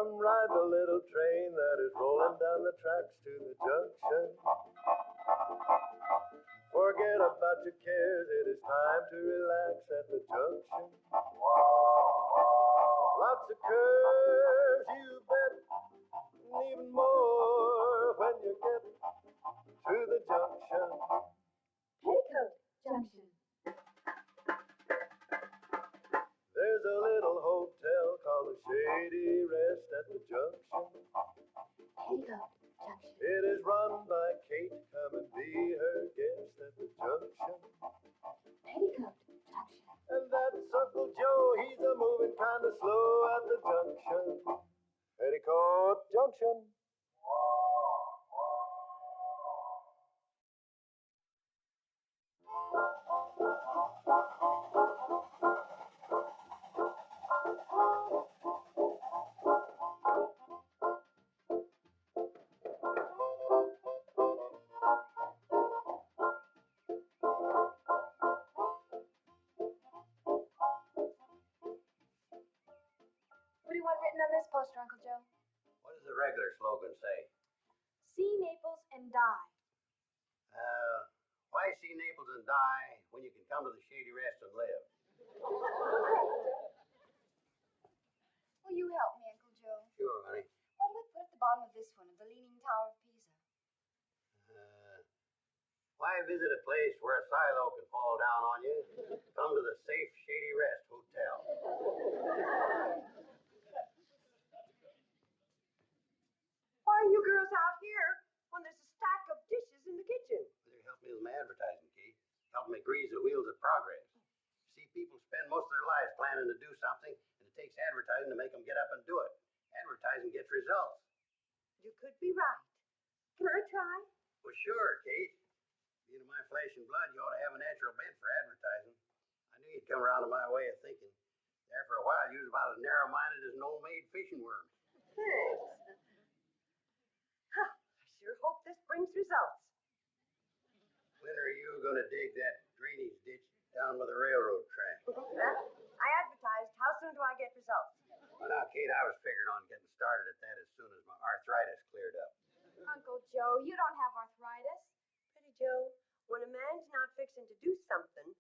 Come ride the little train that is rolling down the tracks to the junction. Forget about your cares, it is time to relax at the junction. Lots of curves, you bet, and even more when you get to the junction. Petticoat Junction. There's a little hotel called the Shady Rest at the junction. Petticoat Junction. It is run by Kate. Come and be her guest at the junction. Petticoat Junction. And that's Uncle Joe. He's a moving kind of slow at the junction. Petticoat Junction. What do you want written on this poster, Uncle Joe? What does the regular slogan say? See Naples and die. Why see Naples and die when you can come to the Shady Rest and live? Will you help me, Uncle Joe? Sure, honey. What do we put at the bottom of this one, of the Leaning Tower of Pisa? Why visit a place where a silo can fall down on you? Come to the safe Shady Rest Hotel. Why are you girls out here when there's a stack of dishes in the kitchen? Better help me with my advertising, Kate. Help me grease the wheels of progress. See, people spend most of their lives planning to do something, and it takes advertising to make them get up and do it. Advertising gets results. You could be right. Can I try? Well, sure, Kate. Being of my flesh and blood, you ought to have a natural bent for advertising. I knew you'd come around to my way of thinking. There for a while, you was about as narrow-minded as an old-maid fishing worm. Thanks. Huh, I sure hope this brings results. When are you going to dig that drainage ditch down by the railroad track? I advertised. How soon do I get results? Well, now, Kate, I was figuring on getting started at that as soon as my arthritis cleared up. Uncle Joe, you don't have arthritis. Pretty Joe, when a man's not fixing to do something,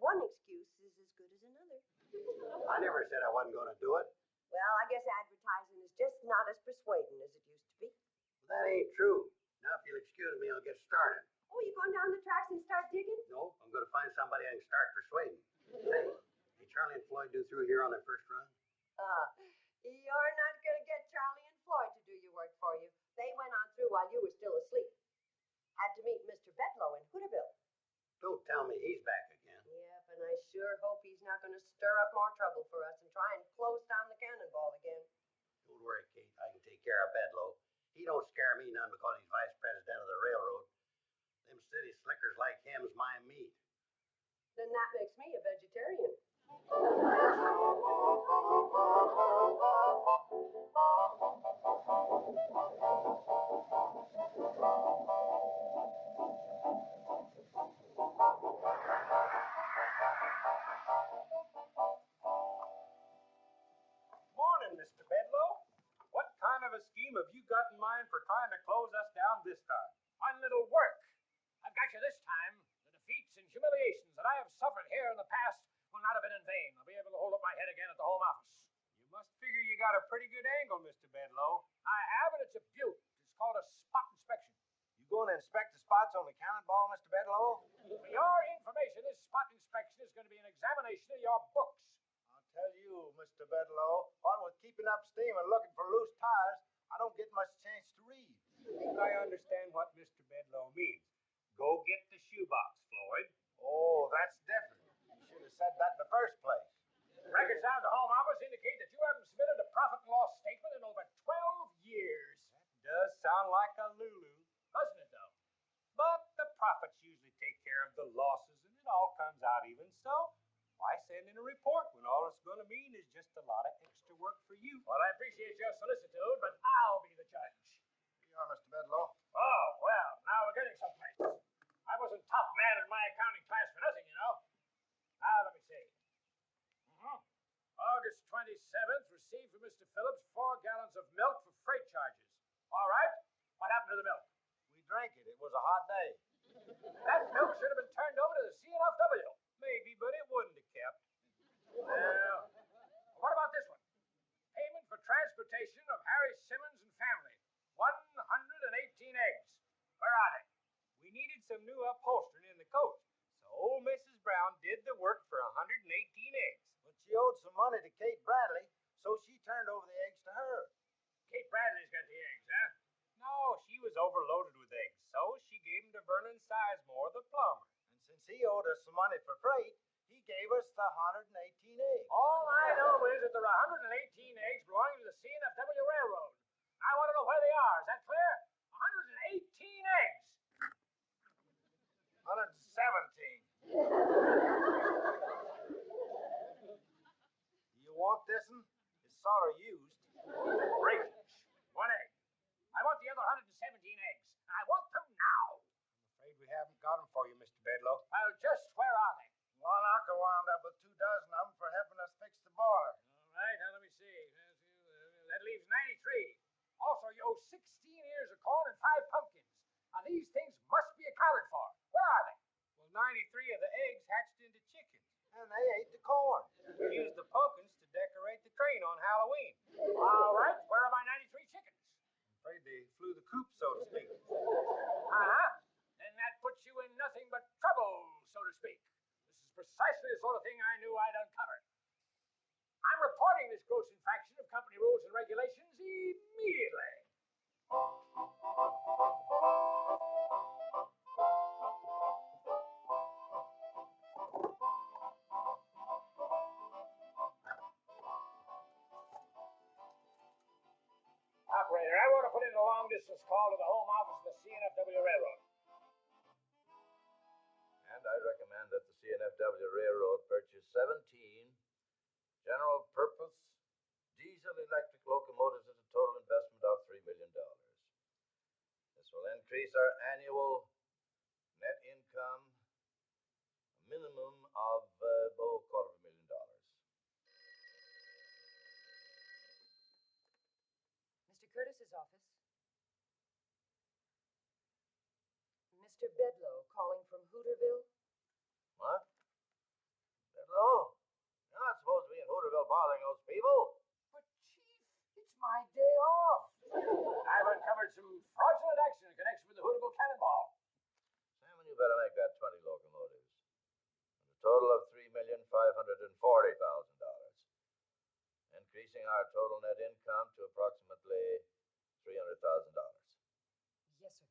one excuse is as good as another. I never said I wasn't going to do it. Well, I guess advertising is just not as persuading as it used to be. Well, that ain't true. Now, if you'll excuse me, I'll get started. Oh, you going down the tracks and start digging? No, I'm going to find somebody I can start persuading. Say, did Charlie and Floyd do through here on their first run? You're not going to get Charlie and Floyd to do your work for you. They went on through while you were still asleep. Had to meet Mr. Bedlow in Hooterville. Don't tell me he's back again. Yep, and I sure hope he's not going to stir up more trouble for us and try and close down the cannonball again. Don't worry, Kate. I can take care of Bedlow. He don't scare me none because he's vice president of the railroad. Them city slickers like him's my meat. Then that makes me a vegetarian. Morning, Mr. Bedlow. What kind of a scheme have you got in mind for trying to close us down this time? One little work. I've got you this time. The defeats and humiliations that I have suffered here in the past will not have been in vain. I'll be able to hold up my head again at the Home Office. You must figure you got a pretty good angle, Mr. Bedlow. I have, and it's a beaut. It's called a spot inspection. You going to inspect the spots on the cannonball, Mr. Bedlow? For your information, this spot inspection is going to be an examination of your books. I'll tell you, Mr. Bedlow, what with keeping up steam and looking for loose tires, I don't get much chance to read. I understand what Mr. Bedlow means. Go get the shoebox, Floyd. Oh, that's different. You should have said that in the first place. Records down to Home Office indicate that you haven't submitted a profit and loss statement in over 12 years. That does sound like a Lulu. Doesn't it, though? But the profits usually take care of the losses, and it all comes out even so. Why send in a report when all it's going to mean is just a lot of extra work for you? Well, I appreciate your solicitude, but I'll be the judge. Here you are, Mr. Bedlow. Oh, well, now we're getting someplace. I wasn't top man in my accounting class for nothing, you know. Now, let me see. August 27th, received from Mr. Phillips 4 gallons of milk for freight charges. All right? What happened to the milk? We drank it. It was a hot day. That milk should have been turned over to the CNFW. Maybe, but it wouldn't have kept. Well, what about this one? Payment for transportation of Harry Simmons and family. 118 eggs. Where are they? We needed some new upholstering in the coach, so old Mrs. Brown did the work for 118 eggs. But she owed some money to Kate Bradley, so she turned over the eggs to her. Kate Bradley's got the eggs, huh? No, she was overloaded with eggs, so she gave them to Vernon Sizemore, the plumber. And since he owed us some money for freight, he gave us the 118 eggs. All I know is that there are 118 eggs belonging to the CNFW Railroad. I want to know where they are. Is that clear? 118 eggs. 117. You want this one? It's sort of used. Breakage. 1 egg. I want the other 117 eggs. And I want them now. I'm afraid we haven't got them for you, Mr. Bedlow. Well, just where are they? Lon Arca wound up with 2 dozen of them for helping us fix the boiler. All right, now let me see. That leaves 93. Also, you owe 16 ears of corn and 5 pumpkins. Now, these things must be accounted for. Where are they? Well, 93 of the eggs hatched into chickens, and they ate the corn. We used the pumpkins to decorate the train on Halloween. All right, where are my 93 chickens? I'm afraid they flew the coop, so to speak. Uh-huh. Then that puts you in nothing but trouble, so to speak. This is precisely the sort of thing I knew I'd uncover. I'm reporting this gross infraction of company rules and regulations immediately. Operator, I want to put in a long-distance call to the home office of the CNFW Railroad. And I recommend that the CNFW Railroad purchase 17 general purpose diesel electric locomotives at a total investment of $3 million. This will increase our annual net income a minimum of $250,000. Mr. Curtis's office. Mr. Bedlow calling from Hooterville. What? Hello? You're not supposed to be in Hooterville bothering those people. But, Chief, it's my day off. I've uncovered some fraudulent action in connection with the Hooterville Cannonball. Salmon, you better make that 20 locomotives. And a total of $3,540,000. Increasing our total net income to approximately $300,000. Yes, sir.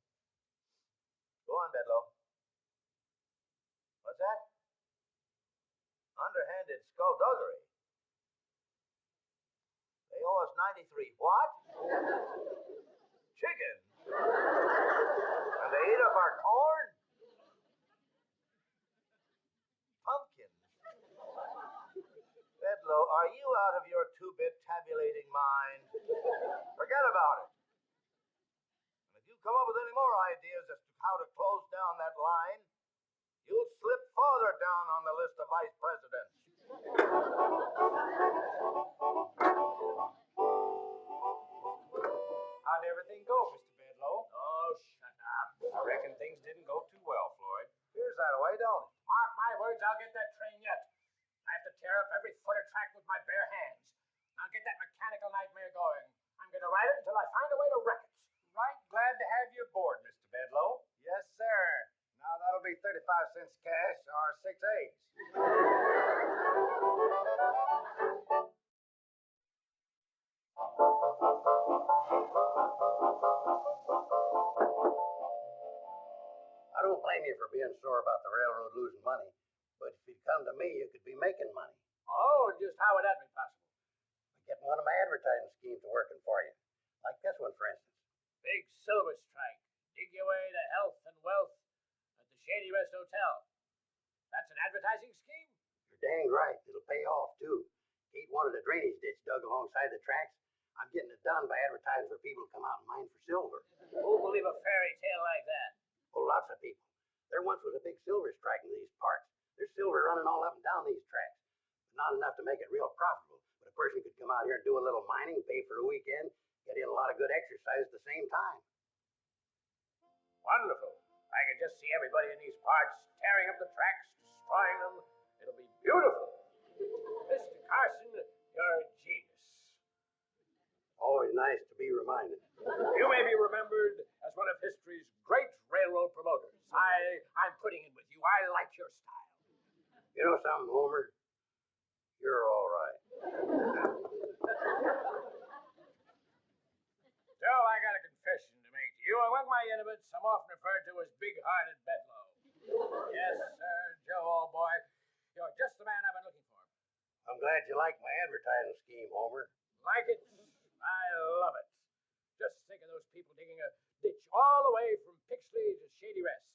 Go on, Bedlow. What's that? Underhanded skullduggery. They owe us 93. What? Chicken. And they ate up our corn? Pumpkins. Bedlow, are you out of your 2-bit tabulating mind? Forget about it. And if you come up with any more ideas as to how to close down that line, you'll slip farther down on the list of vice presidents. How'd everything go, Mr. Bedlow? Oh, shut up. I reckon things didn't go too well, Floyd. Here's that way, don't it? Mark my words, I'll get that train yet. I have to tear up every foot of track with my bare hands. I'll get that mechanical nightmare going. I'm going to ride it until I find a way to wreck it. Right glad to have you aboard, Mr. Bedlow. Yes, sir. Now that'll be 35 cents cash or 6 eggs. I don't blame you for being sore about the railroad losing money, but if you'd come to me, you could be making money. Oh, just how would that be possible? By getting one of my advertising schemes working for you. Like this one, for instance. Big silver strike. Dig your way to health and wealth at the Shady Rest Hotel. That's an advertising scheme? You're dang right. It'll pay off, too. Kate wanted a drainage ditch dug alongside the tracks. I'm getting it done by advertising for people to come out and mine for silver. Who'll believe a fairy tale like that? Oh, lots of people. There once was a big silver strike in these parts. There's silver running all up and down these tracks. But not enough to make it real profitable. But a person could come out here and do a little mining, pay for a weekend, get in a lot of good exercise at the same time. Wonderful. I can just see everybody in these parts tearing up the tracks, destroying them. It'll be beautiful. Mr. Carson, you're a genius. Always nice to be reminded. You may be remembered as one of history's great railroad promoters. I'm putting it with you. I like your style. You know something, Homer? You're all right. Joe, I got a confession to make to you. Among my intimates, I'm often referred to as big-hearted Bedloe. Yes, sir, Joe, old boy. You're just the man I've been looking for. I'm glad you like my advertising scheme, Homer. Like it? I love it. Just think of those people digging a ditch all the way from Pixley to Shady Rest.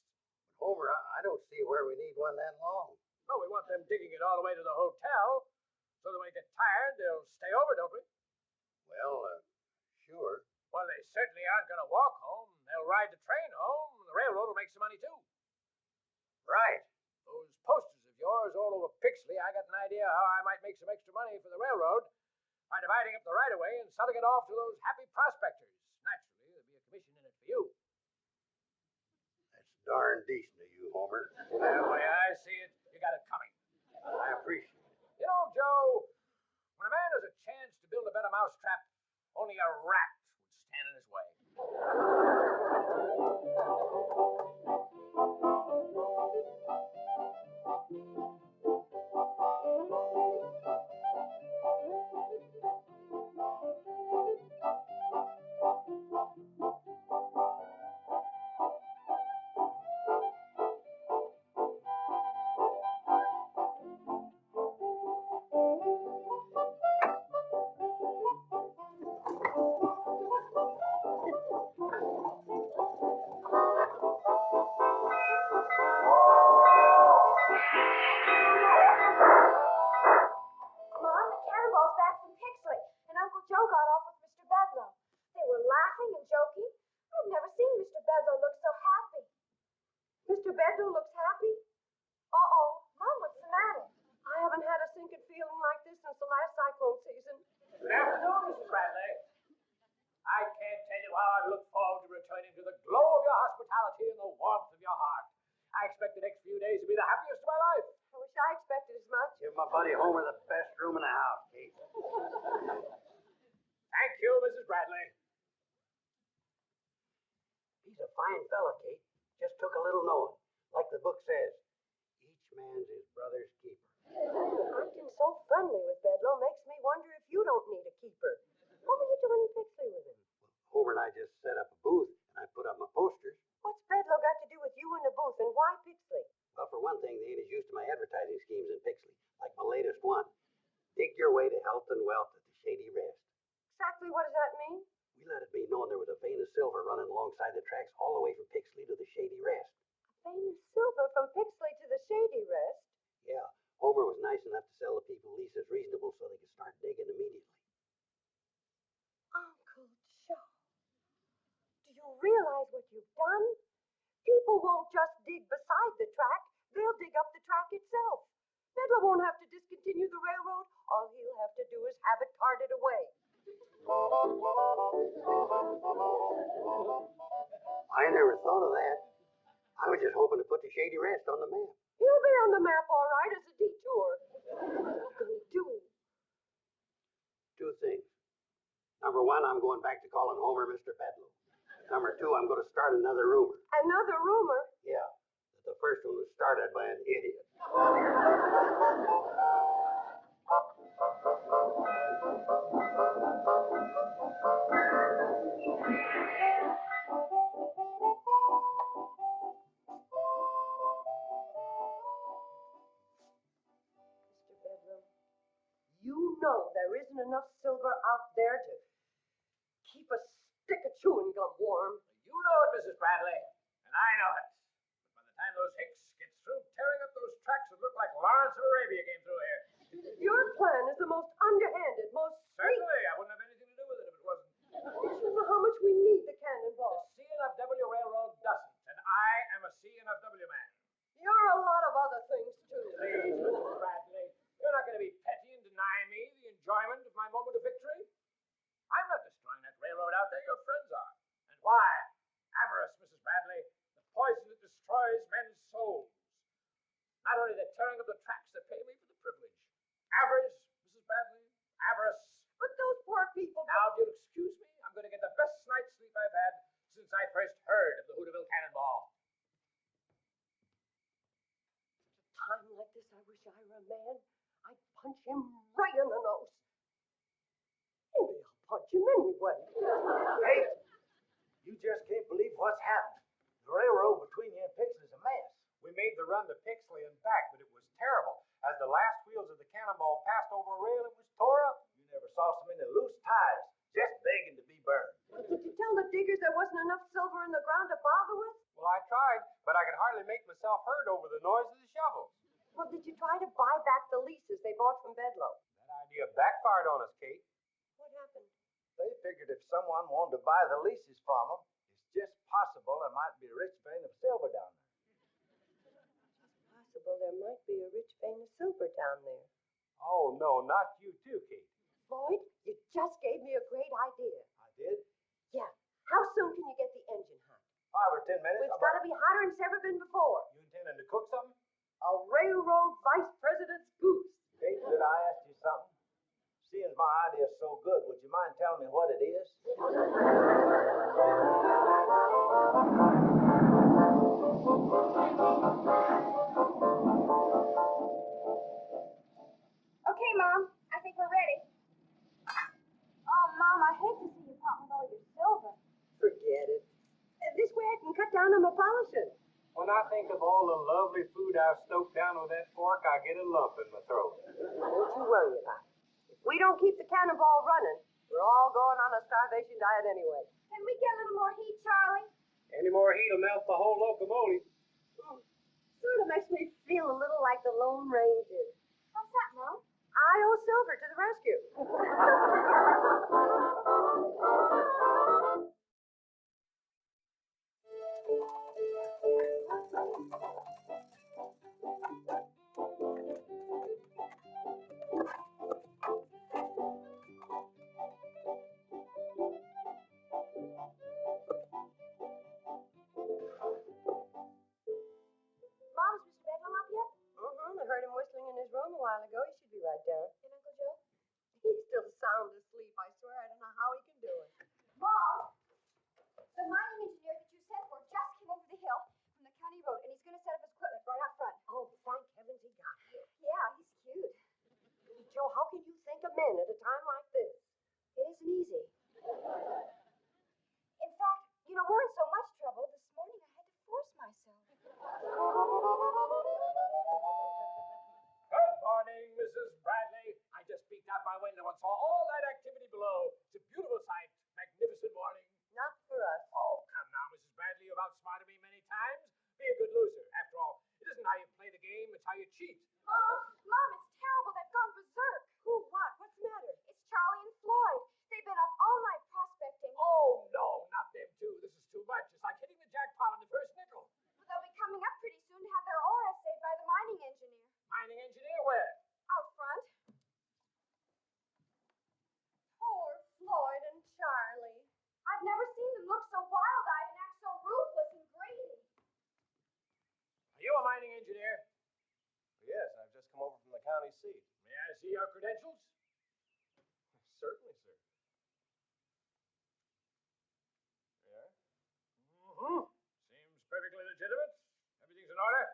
But Homer, I don't see where we need one that long. Well, we want them digging it all the way to the hotel, so that when they get tired, they'll stay over, don't we? Well, sure. Well, they certainly aren't going to walk home. They'll ride the train home, and the railroad will make some money, too. Right. Those posters of yours all over Pixley, I got an idea how I might make some extra money for the railroad by dividing up the right-of-way and selling it off to those happy prospectors. Naturally, there'll be a commission in it for you. That's darn decent of you, Homer. Well, the way I see it, you got it coming. I appreciate it. You know, Joe, when a man has a chance to build a better mousetrap, only a rat would stand in his way. Mom, the Cannonball's back from Pixley, and Uncle Joe got off with Mr. Bedloe. They were laughing and joking. I've never seen Mr. Bedloe look so happy. Mr. Bedloe looks happy? Uh-oh. Mom, what's the matter? I haven't had a sinking feeling like this since the last cyclone season. Good afternoon, Mrs. Bradley. I can't tell you how I've looked forward to returning to the glow of your hospitality and the warmth of your heart. I expect the next few days to be the happiest of my life. I wish I expected as much. Give my buddy Homer the best room in the house, Kate. Thank you, Mrs. Bradley. He's a fine fella, Kate. Just took a little knowing. Like the book says, each man's his brother's keeper. Acting so friendly with Bedloe makes me wonder if you don't need a keeper. What were you doing in Pixley with him? Homer and I just set up a booth, and I put up my posters. What's Bedloe got to do with you in the booth, and why Pixley? Well, for one thing, they ain't as used to my advertising schemes in Pixley, like my latest one. Dig your way to health and wealth at the Shady Rest. Exactly what does that mean? We let it be known there was a vein of silver running alongside the tracks all the way from Pixley to the Shady Rest. A vein of silver from Pixley to the Shady Rest? Yeah, Homer was nice enough to sell the people leases reasonable so they could start digging immediately. Uncle Joe, do you realize what you've done? People won't just dig beside the track, they'll dig up the track itself. Bedloe won't have to discontinue the railroad. All he'll have to do is have it carted away. I never thought of that. I was just hoping to put the Shady Rest on the map. He'll be on the map all right as a detour. What are you going to do? Two things. Number one, I'm going back to calling Homer Mr. Bedloe. Number two, I'm going to start another rumor. Another rumor? Yeah, that the first one was started by an idiot. Mr. Bedloe, you know there isn't enough silver out there to keep a stick of chewing gum warm. You know it, Mrs. Bradley, and I know it. But by the time those hicks get through tearing up those tracks, it look like Lawrence of Arabia came through here. Your plan is the most underhanded, most Certainly, I wouldn't have anything to do with it if it wasn't. You know how much we need the cannonball. The C&FW Railroad doesn't, and I am a C&FW man. You're a lot of other things, too. Please, Mrs. Bradley, you're not going to be petty and deny me the enjoyment of moment of victory? I'm not destroying that railroad out there. Your friends are. And why? Avarice, Mrs. Bradley. The poison that destroys men's souls. Not only the tearing of the tracks that pay me for the privilege. Avarice, Mrs. Bradley. Avarice. But those poor people... Now, if you'll excuse me, I'm going to get the best night's sleep I've had since I first heard of the Hooterville Cannonball. At a time like this, I wish I were a man. I'd punch him right in the nose. Maybe I'll punch him anyway. Hey, you just can't believe what's happened. The railroad between here and Pixley is a mess. We made the run to Pixley and back, but it was terrible. As the last wheels of the cannonball passed over a rail, it was tore up. You never saw so many loose tires, just begging to be burned. Did you tell the diggers there wasn't enough silver in the ground to bother with? Well, I tried, but I could hardly make myself heard over the noise of the shovels. Well, did you try to buy back the leases they bought from Bedloe? That idea backfired on us, Kate. What happened? They figured if someone wanted to buy the leases from them, it's just possible there might be a rich vein of silver down there. Possible there might be a rich vein of silver down there. Oh, no, not you too, Kate. Floyd, you just gave me a great idea. I did? Yeah. How soon can you get the engine hot? 5 or 10 minutes. It's got to be hotter than it's ever been before. You intending to cook something? A railroad vice president's goose. Kate, could I ask you something? Seeing as my idea's so good, would you mind telling me what it is? Okay, Mom. I think we're ready. Oh, Mom, I hate to see you part with all your silver. Forget it. This way I can cut down on my polishing. When I think of all the lovely food I've stoked down with that fork, I get a lump in my throat. Don't you worry about it. If we don't keep the cannonball running, we're all going on a starvation diet anyway. Can we get a little more heat, Charlie? Any more heat will melt the whole locomotive. Sort of makes me feel a little like the Lone Ranger. What's that, Mom? I owe Silver to the rescue. Mom, is Mr. Bedlam up yet? I heard him whistling in his room a while ago. He should be right down. And Uncle Joe? He's still sound asleep, I swear. I don't know how he can do it. Mom, the mining engineer that you sent for just came over the hill from the county road, and he's going to set up his equipment right out front. Oh, thank heavens he got here. Yeah, he's cute. Joe, how can you think of men at a time like this? It isn't easy. In fact, you know, we're in so much trouble, this morning I had to force myself. Good morning, Mrs. Bradley. I just peeked out my window and saw all that activity below. It's a beautiful sight. Magnificent morning. Not for us. Oh, come now, Mrs. Bradley. You've outsmarted me many times. Be a good loser. After all, it isn't how you play the game, it's how you cheat. Mom, it's terrible. They've gone berserk. Who? What? What's the matter? It's Charlie and Floyd. They've been up all night prospecting. Oh, no, not them two. This is too much. It's like hitting the jackpot on the first nickel. But they'll be coming up pretty soon to have their ore assayed by the mining engineer. Mining engineer where? Out front. Poor Floyd and Charlie. I've never seen them look so wild-eyed and act so ruthless and greedy. Are you a mining engineer? Yes, I've just come over from the county seat. May I see your credentials? Certainly, sir. Yeah? Mm-hmm. Seems perfectly legitimate. Everything's in order.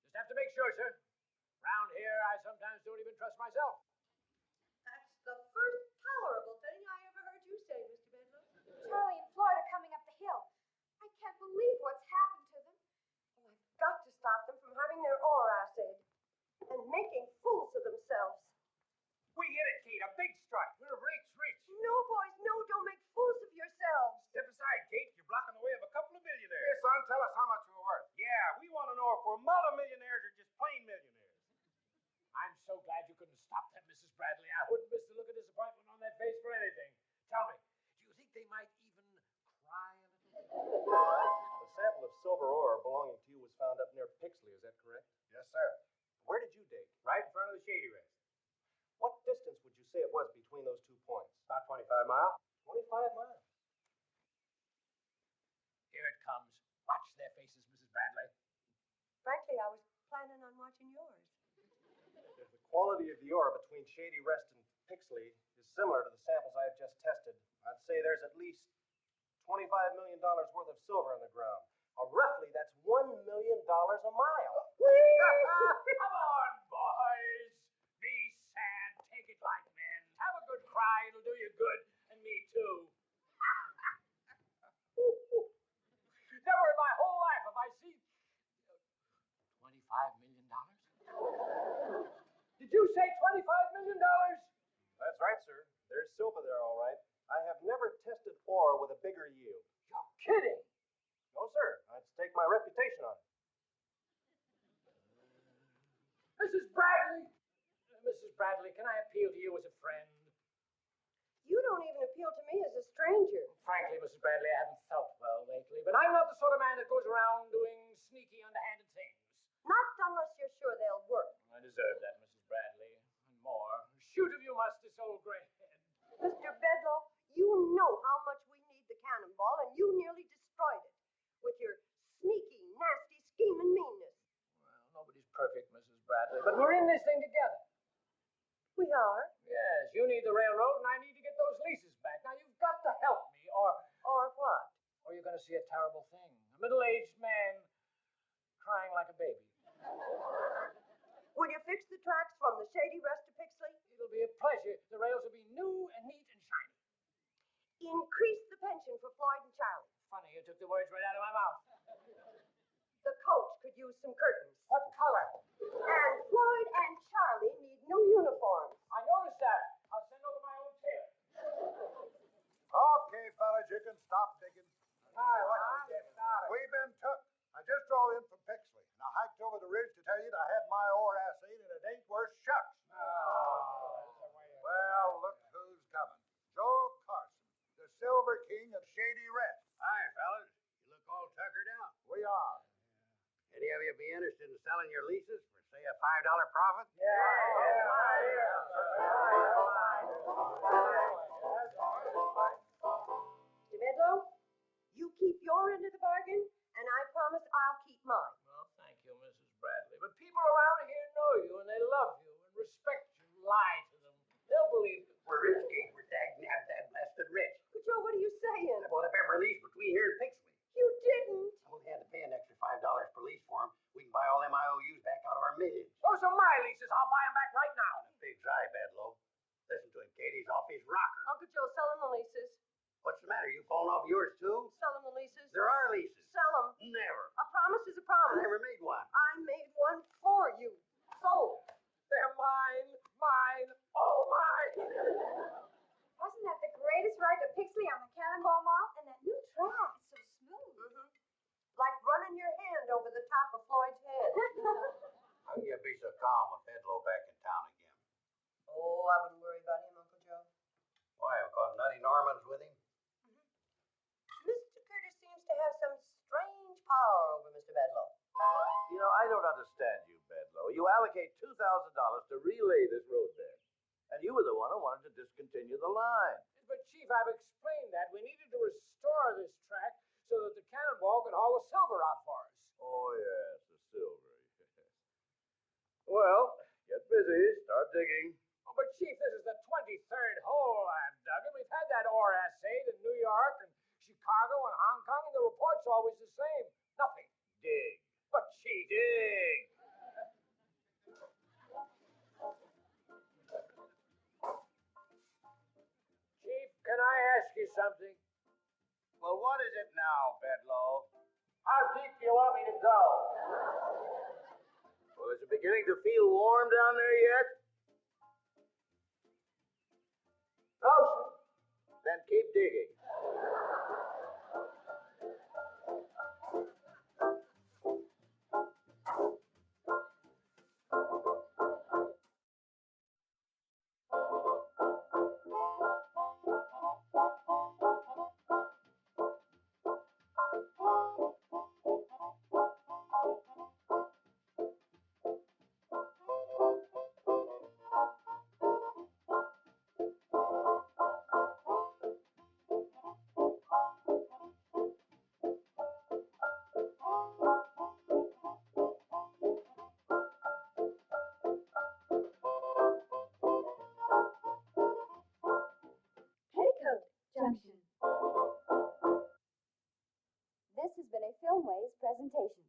Just have to make sure, sir. Round here, I sometimes don't even trust myself. That's the first tolerable thing I ever heard you say, Mr. Bedloe. Charlie and Floyd are coming up the hill. I can't believe what's happened to them. Oh, I've got to stop them from having their ore assayed and making fools of themselves. We hit it, Kate. A big strike. We're rich. No, boys, no, don't make fools of yourselves. Step aside, Kate. You're blocking the way of a couple of millionaires. Here, son, tell us how much we're worth. Yeah, we want to know if we're multimillionaires or just plain millionaires. I'm so glad you couldn't stop them, Mrs. Bradley. I wouldn't miss the look of disappointment on that face for anything. Tell me, do you think they might even cry a little? A sample of silver ore belonging to you was found up near Pixley, is that correct? Yes, sir. Where did you dig? Right in front of the shady rest. What distance would you say it was between quality of the ore between Shady Rest and Pixley is similar to the samples I have just tested. I'd say there's at least $25 million worth of silver in the ground. Roughly, that's $1 million a mile. Come on, boys. Be sad. Take it like men. Have a good cry. It'll do you good. And me too. Never in my whole life have I seen $25 million. Did you say $25 million? That's right, sir. There's silver there, all right. I have never tested ore with a bigger yield. You're kidding. No, sir. I'd stake my reputation on it. Mrs. Bradley. Mrs. Bradley, can I appeal to you as a friend? You don't even appeal to me as a stranger. Frankly, Mrs. Bradley, I haven't felt well lately, but I'm not the sort of man that goes around doing sneaky, underhanded things. Not unless you're sure they'll work. I deserve that, Mrs. Bradley, and more. Shoot if you must, this old gray head. Mr. Bedlow, you know how much we need the cannonball, and you nearly destroyed it with your sneaky, nasty, scheming meanness. Well, nobody's perfect, Mrs. Bradley, but we're in this thing together. We are? Yes, you need the railroad, and I need to get those leases back. Now, you've got to help me, or what? Or you're going to see a terrible thing. A middle-aged man crying like a baby. Will you fix the tracks from the Shady Rest to Pixley? It'll be a pleasure. The rails will be new and neat and shiny. Increase the pension for Floyd and Charlie. Funny, you took the words right out of my mouth. The coach could use some curtains. What color? And Floyd and Charlie need new uniforms. I noticed that. I'll send over my own tailor. Okay, fellas, you can stop digging. Hi, let's get started. We've been took. I just drove in from Pixley, and I hiked over the ridge to tell you that I had my ore assayed, and it ain't worth shucks. Well, look who's coming. Joe Carson, the Silver King of Shady Rest. Hi, fellas. You look all tuckered out. We are. Any of you be interested in selling your leases for, say, a $5 profit? Mr. Bedlow, you keep your end of the bargain, and I promise I'll keep mine. Well, thank you, Mrs. Bradley. But people around here know you, and they love you and respect you. Lie to them. They'll believe you. We're rich, Kate. We're dag-nab-dab blasted rich. But Joe, what are you saying? I bought up every lease between here and Pixley. You didn't. I only had to pay an extra $5 per lease for them. We can buy all them IOUs back out of our millions. Those are my leases. I'll buy them back right now. A big eye, Bedlow. Listen to him, Kate. He's off his rocker. Uncle Joe, sell him the leases. What's the matter? You falling off yours, too? Sell him the leases. There are leases. Sell them. Never. A promise is a I promise. never made one. I made one for you. Sold. They're mine, all mine. Wasn't that the greatest ride to Pixley on the Cannonball Mall? And that new track, so smooth. Mm-hmm. Like running your hand over the top of Floyd's head. How can you be so calm with Bedlow back in town again? Oh, I wouldn't worry about him, Uncle Joe. Why, I've caught Nutty Normans with him. Mr. Curtis seems to have some strange power over Mr. Bedlow. You know, I don't understand you, Bedlow. You allocate $2,000 to relay this roadbed, and you were the one who wanted to discontinue the line. But, Chief, I've explained that. We needed to restore this track so that the Cannonball could haul the silver out for us. Oh, yes, the silver. Well, get busy. Start digging. Oh, but, Chief, this is the 23rd hole I've dug, and we've had that ore assayed in New York and Chicago and Hong Kong, and the report's always the same. Nothing. Dig. But, Chief. Dig. Chief, can I ask you something? Well, what is it now, Bedlow? How deep do you want me to go? Well, is it beginning to feel warm down there yet? No, sir. Then keep digging. Tramways presentation.